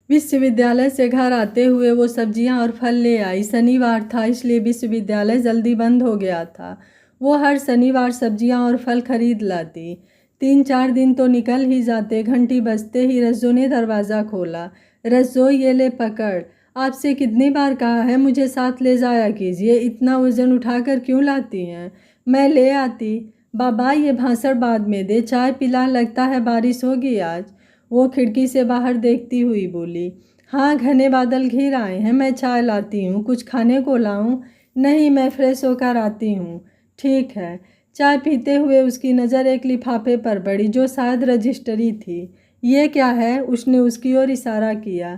विश्वविद्यालय से घर आते हुए वो सब्जियां और फल ले आई। शनिवार था इसलिए विश्वविद्यालय जल्दी बंद हो गया था। वो हर शनिवार सब्जियां और फल खरीद लाती। 3-4 दिन तो निकल ही जाते। घंटी बजते ही रज्जो ने दरवाज़ा खोला। रज्जो, ये ले पकड़। आपसे कितनी बार कहा है मुझे साथ ले जाया कीजिए, इतना वजन उठाकर क्यों लाती हैं? मैं ले आती। बाबा, ये भांसड़ बाद में दे, चाय पिला, लगता है बारिश होगी आज। वो खिड़की से बाहर देखती हुई बोली। हाँ, घने बादल घिर आए हैं, मैं चाय लाती हूँ। कुछ खाने को लाऊं? नहीं, मैं फ्रेश होकर आती हूँ। ठीक है। चाय पीते हुए उसकी नज़र एक लिफाफे पर पड़ी जो शायद रजिस्ट्री थी। ये क्या है? उसने उसकी ओर इशारा किया।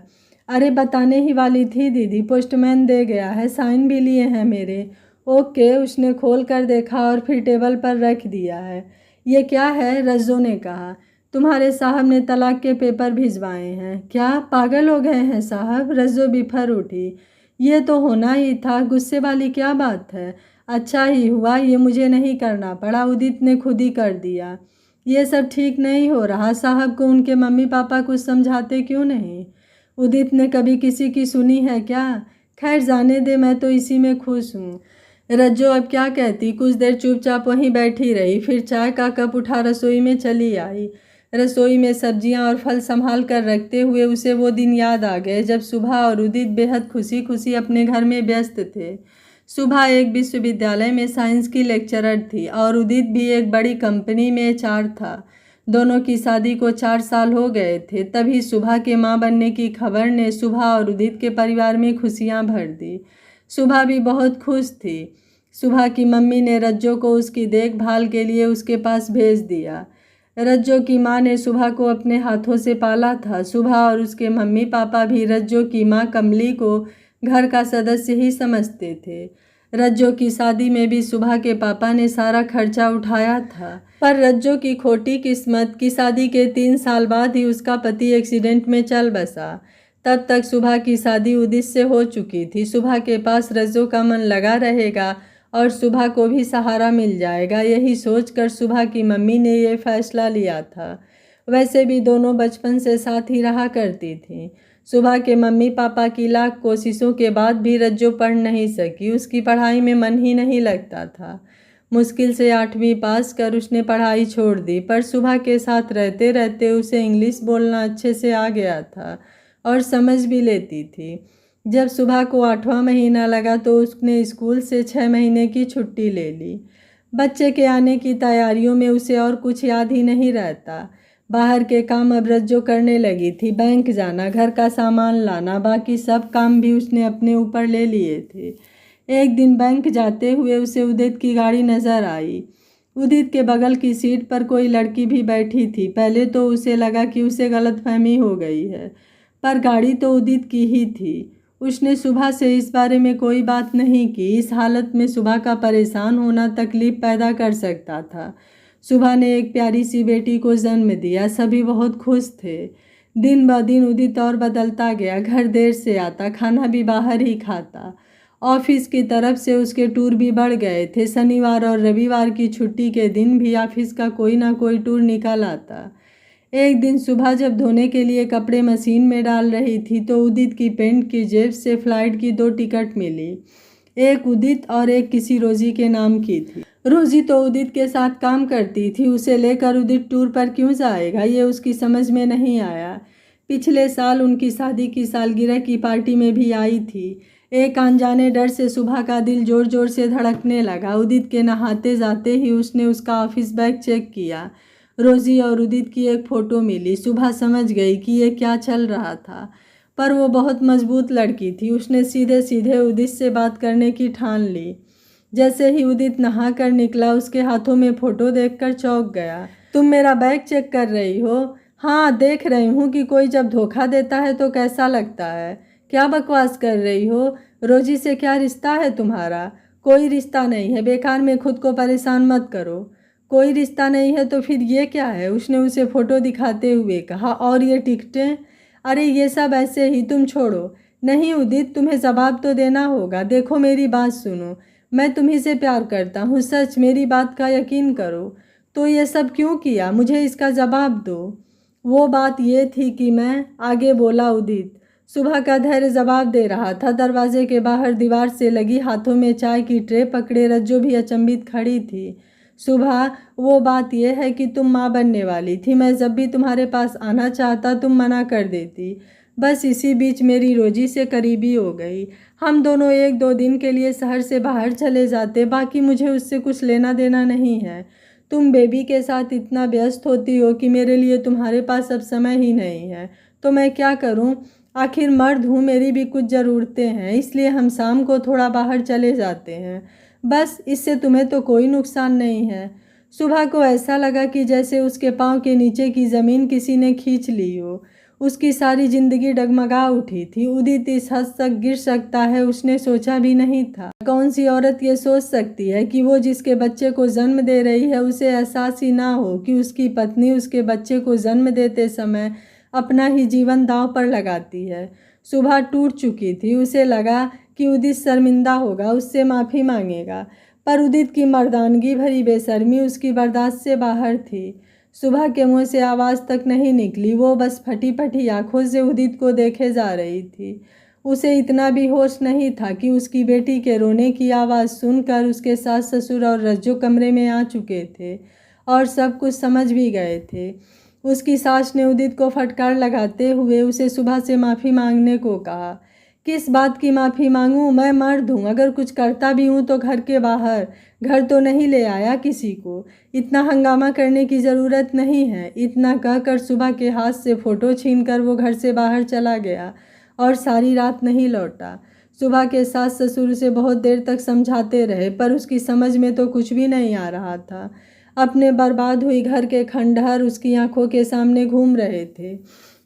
अरे, बताने ही वाली थी दीदी, पोस्टमैन दे गया है, साइन भी लिए हैं मेरे। ओके। उसने खोल कर देखा और फिर टेबल पर रख दिया है। ये क्या है? रज्जो ने कहा। तुम्हारे साहब ने तलाक के पेपर भिजवाए हैं। क्या पागल हो गए हैं साहब? रज्जो बिफर उठी। ये तो होना ही था, गुस्से वाली क्या बात है? अच्छा ही हुआ ये मुझे नहीं करना पड़ा, उदित ने खुद ही कर दिया। ये सब ठीक नहीं हो रहा। साहब को उनके मम्मी पापा कुछ समझाते क्यों नहीं? उदित ने कभी किसी की सुनी है क्या? खैर जाने दे, मैं तो इसी में खुश हूँ। रज्जो अब क्या कहती। कुछ देर चुपचाप वहीं बैठी रही, फिर चाय का कप उठा रसोई में चली आई। रसोई में सब्जियां और फल संभाल कर रखते हुए उसे वो दिन याद आ गए जब सुबह और उदित बेहद खुशी खुशी अपने घर में व्यस्त थे। सुबह एक विश्वविद्यालय में साइंस की लेक्चरर थी और उदित भी एक बड़ी कंपनी में एचआर था। दोनों की शादी को 4 साल हो गए थे। तभी सुबह के मां बनने की खबर ने सुबह और उदित के परिवार में खुशियां भर दी। सुबह भी बहुत खुश थी। सुबह की मम्मी ने रज्जो को उसकी देखभाल के लिए उसके पास भेज दिया। रज्जो की मां ने सुबह को अपने हाथों से पाला था। सुबह और उसके मम्मी पापा भी रज्जो की मां कमली को घर का सदस्य ही समझते थे। रज्जो की शादी में भी सुबह के पापा ने सारा खर्चा उठाया था। पर रज्जो की खोटी किस्मत की शादी के 3 साल बाद ही उसका पति एक्सीडेंट में चल बसा। तब तक सुबह की शादी उदित से हो चुकी थी। सुबह के पास रज्जो का मन लगा रहेगा और सुबह को भी सहारा मिल जाएगा, यही सोचकर सुबह की मम्मी ने यह फैसला लिया था। वैसे भी दोनों बचपन से साथ ही रहा करती थीं। सुबह के मम्मी पापा की लाख कोशिशों के बाद भी रज्जो पढ़ नहीं सकी। उसकी पढ़ाई में मन ही नहीं लगता था। मुश्किल से 8वीं पास कर उसने पढ़ाई छोड़ दी, पर सुबह के साथ रहते रहते उसे इंग्लिश बोलना अच्छे से आ गया था और समझ भी लेती थी। जब सुबह को 8वां महीना लगा तो उसने स्कूल से 6 महीने की छुट्टी ले ली। बच्चे के आने की तैयारियों में उसे और कुछ याद ही नहीं रहता। बाहर के काम अब रज्जो करने लगी थी। बैंक जाना, घर का सामान लाना, बाकी सब काम भी उसने अपने ऊपर ले लिए थे। एक दिन बैंक जाते हुए उसे उदित की गाड़ी नज़र आई। उदित के बगल की सीट पर कोई लड़की भी बैठी थी। पहले तो उसे लगा कि उसे गलतफहमी हो गई है, पर गाड़ी तो उदित की ही थी। उसने सुबह से इस बारे में कोई बात नहीं की। इस हालत में सुबह का परेशान होना तकलीफ पैदा कर सकता था। सुबह ने एक प्यारी सी बेटी को जन्म दिया। सभी बहुत खुश थे। दिन ब दिन उदित और बदलता गया। घर देर से आता, खाना भी बाहर ही खाता। ऑफिस की तरफ से उसके टूर भी बढ़ गए थे। शनिवार और रविवार की छुट्टी के दिन भी ऑफिस का कोई ना कोई टूर निकल आता। एक दिन सुबह जब धोने के लिए कपड़े मशीन में डाल रही थी तो उदित की पेंट की जेब से फ्लाइट की 2 टिकट मिली। एक उदित और एक किसी रोजी के नाम की थी। रोजी तो उदित के साथ काम करती थी, उसे लेकर उदित टूर पर क्यों जाएगा, ये उसकी समझ में नहीं आया। पिछले साल उनकी शादी की सालगिरह की पार्टी में भी आई थी। एक अनजाने डर से सुबह का दिल जोर जोर से धड़कने लगा। उदित के नहाते जाते ही उसने उसका ऑफिस बैग चेक किया। रोजी और उदित की एक फ़ोटो मिली। सुबह समझ गई कि ये क्या चल रहा था, पर वो बहुत मजबूत लड़की थी। उसने सीधे सीधे उदित से बात करने की ठान ली। जैसे ही उदित नहा कर निकला उसके हाथों में फ़ोटो देखकर चौंक गया। तुम मेरा बैग चेक कर रही हो? हाँ, देख रही हूँ कि कोई जब धोखा देता है तो कैसा लगता है। क्या बकवास कर रही हो? रोजी से क्या रिश्ता है तुम्हारा? कोई रिश्ता नहीं है, बेकार में खुद को परेशान मत करो। कोई रिश्ता नहीं है तो फिर ये क्या है? उसने उसे फ़ोटो दिखाते हुए कहा। और ये टिकटें? अरे ये सब ऐसे ही, तुम छोड़ो। नहीं उदित, तुम्हें जवाब तो देना होगा। देखो मेरी बात सुनो, मैं तुम्ही से प्यार करता हूँ, सच, मेरी बात का यकीन करो। तो ये सब क्यों किया? मुझे इसका जवाब दो। वो बात ये थी कि मैं, आगे बोला उदित। सुबह का धैर्य जवाब दे रहा था। दरवाजे के बाहर दीवार से लगी हाथों में चाय की ट्रे पकड़े रज्जो भी अचंभित खड़ी थी। सुबह, वो बात यह है कि तुम माँ बनने वाली थी। मैं जब भी तुम्हारे पास आना चाहता तुम मना कर देती। बस इसी बीच मेरी रोजी से करीबी हो गई। हम दोनों 1-2 दिन के लिए शहर से बाहर चले जाते, बाकी मुझे उससे कुछ लेना देना नहीं है। तुम बेबी के साथ इतना व्यस्त होती हो कि मेरे लिए तुम्हारे पास अब समय ही नहीं है। तो मैं क्या करूं? आखिर मर्द हूँ, मेरी भी कुछ ज़रूरतें हैं, इसलिए हम शाम को थोड़ा बाहर चले जाते हैं। बस इससे तुम्हें तो कोई नुकसान नहीं है। सुबह को ऐसा लगा कि जैसे उसके पाँव के नीचे की ज़मीन किसी ने खींच ली हो। उसकी सारी जिंदगी डगमगा उठी थी। उदित इस हद तक गिर सकता है उसने सोचा भी नहीं था। कौन सी औरत ये सोच सकती है कि वो जिसके बच्चे को जन्म दे रही है उसे एहसास ही ना हो कि उसकी पत्नी उसके बच्चे को जन्म देते समय अपना ही जीवन दांव पर लगाती है। सुबह टूट चुकी थी। उसे लगा कि उदित शर्मिंदा होगा, उससे माफ़ी मांगेगा, पर उदित की मर्दानगी भरी बेशर्मी उसकी बर्दाश्त से बाहर थी। सुबह के मुंह से आवाज़ तक नहीं निकली। वो बस फटी फटी आंखों से उदित को देखे जा रही थी। उसे इतना भी होश नहीं था कि उसकी बेटी के रोने की आवाज़ सुनकर उसके सास ससुर और रज्जो कमरे में आ चुके थे और सब कुछ समझ भी गए थे। उसकी सास ने उदित को फटकार लगाते हुए उसे सुबह से माफ़ी मांगने को कहा। किस बात की माफ़ी मांगूं? मैं मर्द हूँ, अगर कुछ करता भी हूँ तो घर के बाहर। घर तो नहीं ले आया किसी को। इतना हंगामा करने की ज़रूरत नहीं है। इतना कहकर सुबह के हाथ से फ़ोटो छीनकर वो घर से बाहर चला गया और सारी रात नहीं लौटा। सुबह के सास ससुर उसे बहुत देर तक समझाते रहे, पर उसकी समझ में तो कुछ भी नहीं आ रहा था। अपने बर्बाद हुई घर के खंडहर उसकी आंखों के सामने घूम रहे थे,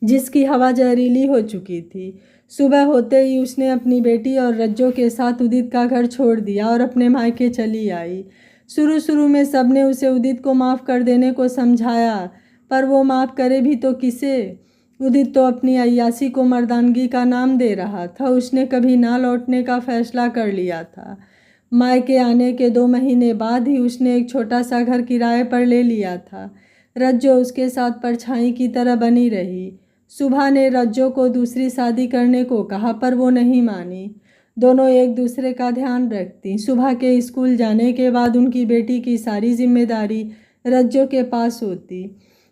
जिसकी हवा जहरीली हो चुकी थी। सुबह होते ही उसने अपनी बेटी और रज्जो के साथ उदित का घर छोड़ दिया और अपने मायके चली आई। शुरू शुरू में सबने उसे उदित को माफ़ कर देने को समझाया, पर वो माफ़ करे भी तो किसे? उदित तो अपनी अय्यासी को मर्दानगी का नाम दे रहा था। उसने कभी ना लौटने का फैसला कर लिया था। मायके आने के 2 महीने बाद ही उसने एक छोटा सा घर किराए पर ले लिया था। रज्जो उसके साथ परछाई की तरह बनी रही। सुबह ने रज्जो को दूसरी शादी करने को कहा, पर वो नहीं मानी। दोनों एक दूसरे का ध्यान रखती। सुबह के स्कूल जाने के बाद उनकी बेटी की सारी जिम्मेदारी रज्जो के पास होती।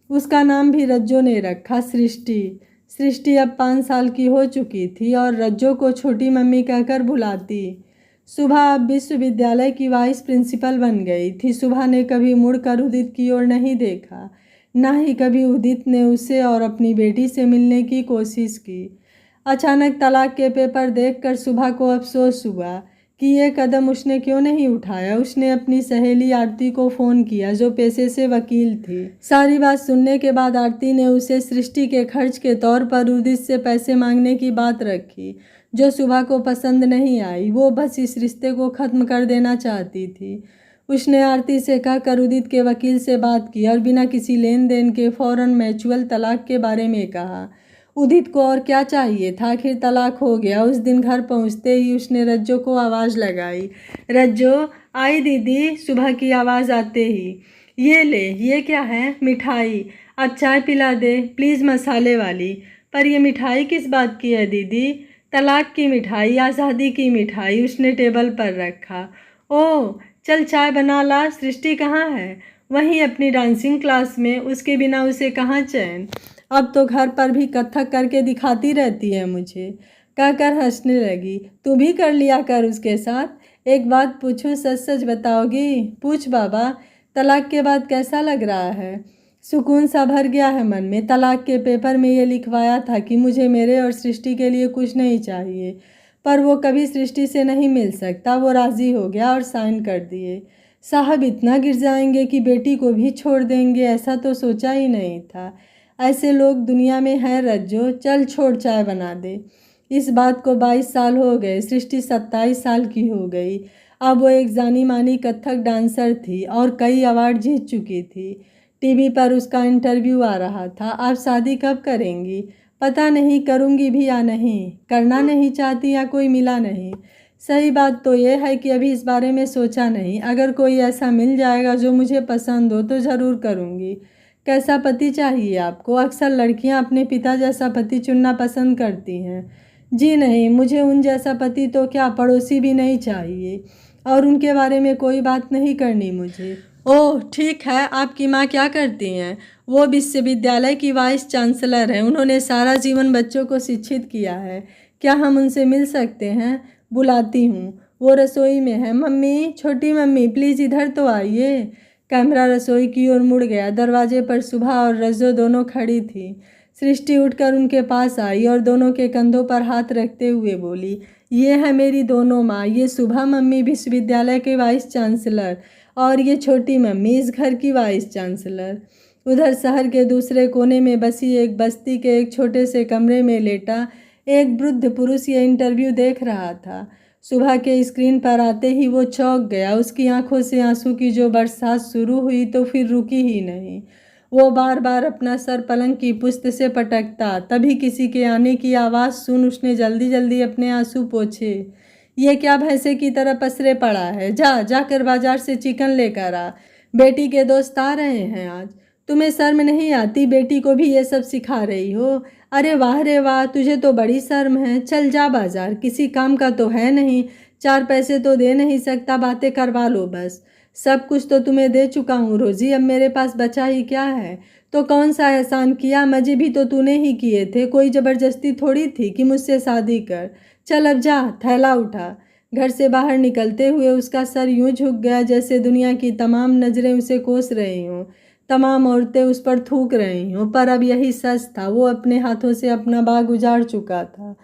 उसका नाम भी रज्जो ने रखा, सृष्टि। सृष्टि अब 5 साल की हो चुकी थी और रज्जो को छोटी मम्मी कहकर बुलाती। सुबह अब विश्वविद्यालय की वाइस प्रिंसिपल बन गई थी। सुबह ने कभी मुड़कर उदित की ओर नहीं देखा, ना ही कभी उदित ने उसे और अपनी बेटी से मिलने की कोशिश की। अचानक तलाक के पेपर देखकर सुबह को अफसोस हुआ कि ये कदम उसने क्यों नहीं उठाया। उसने अपनी सहेली आरती को फ़ोन किया, जो पेशे से वकील थी। सारी बात सुनने के बाद आरती ने उसे सृष्टि के खर्च के तौर पर उदित से पैसे मांगने की बात रखी, जो सुबह को पसंद नहीं आई। वो बस इस रिश्ते को ख़त्म कर देना चाहती थी। उसने आरती से कहकर उदित के वकील से बात की और बिना किसी लेन देन के फ़ौरन म्यूचुअल तलाक के बारे में कहा। उदित को और क्या चाहिए था? आखिर तलाक हो गया। उस दिन घर पहुंचते ही उसने रज्जो को आवाज़ लगाई। रज्जो, आई दीदी। सुबह की आवाज़ आते ही, ये ले, ये क्या है? मिठाई। अब चाय पिला दे प्लीज़, मसाले वाली। पर ये मिठाई किस बात की है दीदी? तलाक की मिठाई, आज़ादी की मिठाई। उसने टेबल पर रखा। ओह, चल चाय बना ला। सृष्टि कहाँ है? वहीं अपनी डांसिंग क्लास में। उसके बिना उसे कहाँ चैन। अब तो घर पर भी कथक करके दिखाती रहती है मुझे, कहकर हंसने लगी। तू भी कर लिया कर उसके साथ। एक बात पूछूं, सच सच बताओगी? पूछ बाबा। तलाक के बाद कैसा लग रहा है? सुकून सा भर गया है मन में। तलाक के पेपर में ये लिखवाया था कि मुझे मेरे और सृष्टि के लिए कुछ नहीं चाहिए, पर वो कभी सृष्टि से नहीं मिल सकता। वो राज़ी हो गया और साइन कर दिए। साहब इतना गिर जाएंगे कि बेटी को भी छोड़ देंगे, ऐसा तो सोचा ही नहीं था। ऐसे लोग दुनिया में हैं रज्जो। चल छोड़, चाय बना दे। इस बात को 22 साल हो गए। सृष्टि 27 साल की हो गई। अब वो एक जानी मानी कथक डांसर थी और कई अवार्ड जीत चुकी थी। टीवी पर उसका इंटरव्यू आ रहा था। आप शादी कब करेंगी? पता नहीं, करूँगी भी या नहीं। करना नहीं चाहती या कोई मिला नहीं? सही बात तो यह है कि अभी इस बारे में सोचा नहीं। अगर कोई ऐसा मिल जाएगा जो मुझे पसंद हो तो ज़रूर करूँगी। कैसा पति चाहिए आपको? अक्सर लड़कियां अपने पिता जैसा पति चुनना पसंद करती हैं। जी नहीं, मुझे उन जैसा पति तो क्या पड़ोसी भी नहीं चाहिए, और उनके बारे में कोई बात नहीं करनी मुझे। ओह ठीक है, आपकी माँ क्या करती हैं? वो विश्वविद्यालय की वाइस चांसलर हैं। उन्होंने सारा जीवन बच्चों को शिक्षित किया है। क्या हम उनसे मिल सकते हैं? बुलाती हूँ। वो रसोई में है। मम्मी, छोटी मम्मी, प्लीज़ इधर तो आइए। कैमरा रसोई की ओर मुड़ गया। दरवाजे पर सुबह और रजो दोनों खड़ी थी। सृष्टि उठकर उनके पास आई और दोनों के कंधों पर हाथ रखते हुए बोली, ये है मेरी दोनों माँ। ये सुबह मम्मी विश्वविद्यालय के वाइस चांसलर, और ये छोटी मम्मी इस घर की वाइस चांसलर। उधर शहर के दूसरे कोने में बसी एक बस्ती के एक छोटे से कमरे में लेटा एक वृद्ध पुरुष ये इंटरव्यू देख रहा था। सुबह के स्क्रीन पर आते ही वो चौंक गया। उसकी आंखों से आंसू की जो बरसात शुरू हुई तो फिर रुकी ही नहीं। वो बार बार अपना सर पलंग की पुश्त से पटकता। तभी किसी के आने की आवाज़ सुन उसने जल्दी जल्दी अपने आंसू पोंछे। ये क्या भैंसे की तरह पसरे पड़ा है? जाकर बाजार से चिकन लेकर आ। बेटी के दोस्त आ रहे हैं आज। तुम्हें शर्म नहीं आती? बेटी को भी ये सब सिखा रही हो? अरे वाह रे वाह, तुझे तो बड़ी शर्म है। चल जा बाजार, किसी काम का तो है नहीं, 4 पैसे तो दे नहीं सकता, बातें करवा लो बस। सब कुछ तो तुम्हें दे चुका हूँ रोजी, अब मेरे पास बचा ही क्या है? तो कौन सा एहसान किया? मजे भी तो तूने ही किए थे, कोई ज़बरदस्ती थोड़ी थी कि मुझसे शादी कर। चल अब जा, थैला उठा। घर से बाहर निकलते हुए उसका सर यूं झुक गया जैसे दुनिया की तमाम नज़रें उसे कोस रही हों, तमाम औरतें उस पर थूक रही हों। पर अब यही सच था, वो अपने हाथों से अपना बाग उजाड़ चुका था।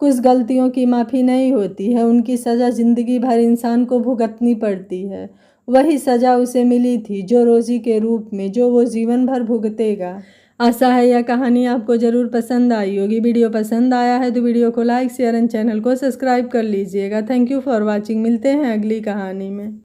कुछ गलतियों की माफ़ी नहीं होती है, उनकी सज़ा ज़िंदगी भर इंसान को भुगतनी पड़ती है। वही सज़ा उसे मिली थी, जो रोज़ी के रूप में, जो वो जीवन भर भुगतेगा। आशा है यह कहानी आपको ज़रूर पसंद आई होगी। वीडियो पसंद आया है तो वीडियो को लाइक, शेयर एंड चैनल को सब्सक्राइब कर लीजिएगा। Thank you for watching. मिलते हैं अगली कहानी में।